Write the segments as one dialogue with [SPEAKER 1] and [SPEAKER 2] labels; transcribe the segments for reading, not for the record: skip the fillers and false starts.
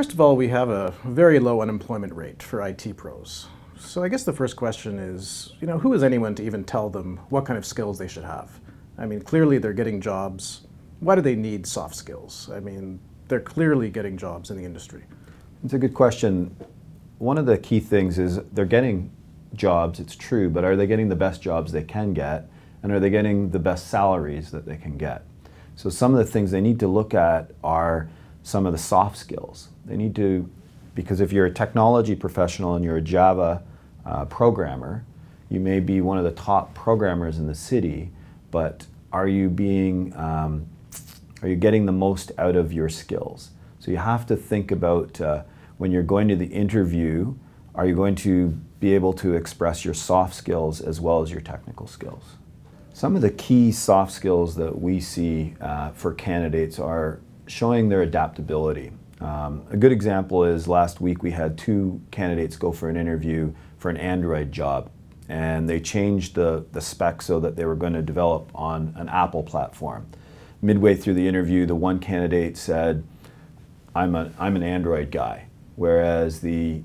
[SPEAKER 1] First of all, we have a very low unemployment rate for IT pros. So I guess the first question is, who is anyone to even tell them what kind of skills they should have? I mean, clearly they're getting jobs. Why do they need soft skills? I mean, they're clearly getting jobs in the industry.
[SPEAKER 2] It's a good question. One of the key things is they're getting jobs, it's true, but are they getting the best jobs they can get? And are they getting the best salaries that they can get? So some of the things they need to look at are some of the soft skills. They need to, because if you're a technology professional and you're a Java programmer, you may be one of the top programmers in the city, but are you getting the most out of your skills? So you have to think about when you're going to the interview, are you going to be able to express your soft skills as well as your technical skills? Some of the key soft skills that we see for candidates are showing their adaptability. A good example is last week we had 2 candidates go for an interview for an Android job, and they changed the spec so that they were going to develop on an Apple platform. Midway through the interview, the one candidate said, I'm an Android guy, whereas the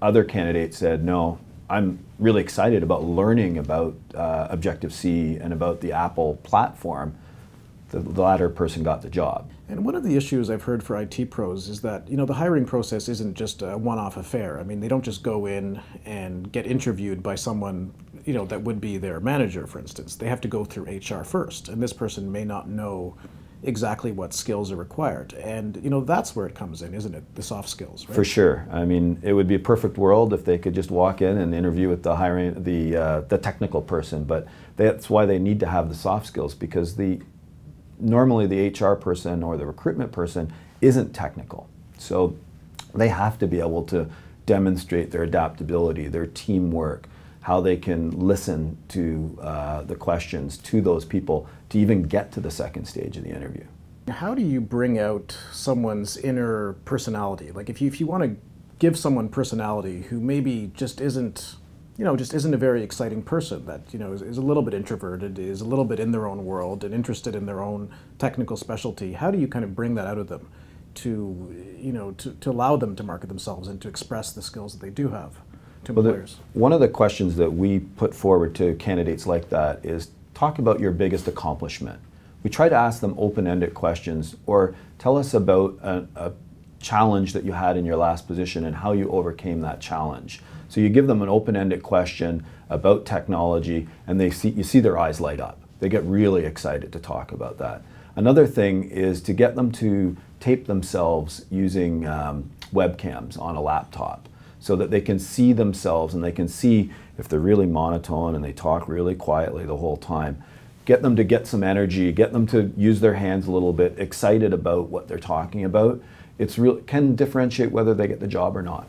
[SPEAKER 2] other candidate said, no, I'm really excited about learning about Objective-C and about the Apple platform. The latter person got the job.
[SPEAKER 1] And one of the issues I've heard for IT pros is that, the hiring process isn't just a one-off affair. I mean, they don't just go in and get interviewed by someone, that would be their manager, for instance. They have to go through HR first, and this person may not know exactly what skills are required. And, that's where it comes in, isn't it? The soft skills, right?
[SPEAKER 2] For sure. I mean, it would be a perfect world if they could just walk in and interview with the technical person, but that's why they need to have the soft skills, because normally the HR person or the recruitment person isn't technical. So they have to be able to demonstrate their adaptability, their teamwork, how they can listen to the questions to those people to even get to the second stage of the interview.
[SPEAKER 1] How do you bring out someone's inner personality? Like if you want to give someone personality who maybe just isn't a very exciting person, that is a little bit introverted, is a little bit in their own world and interested in their own technical specialty. How do you kind of bring that out of them to allow them to market themselves and to express the skills that they do have to employers?
[SPEAKER 2] One of the questions that we put forward to candidates like that is talk about your biggest accomplishment. We try to ask them open-ended questions, or tell us about a challenge that you had in your last position and how you overcame that challenge. So you give them an open-ended question about technology, and you see their eyes light up. They get really excited to talk about that. Another thing is to get them to tape themselves using webcams on a laptop, so that they can see themselves and they can see if they're really monotone and they talk really quietly the whole time. Get them to get some energy, get them to use their hands a little bit, excited about what they're talking about. Can differentiate whether they get the job or not.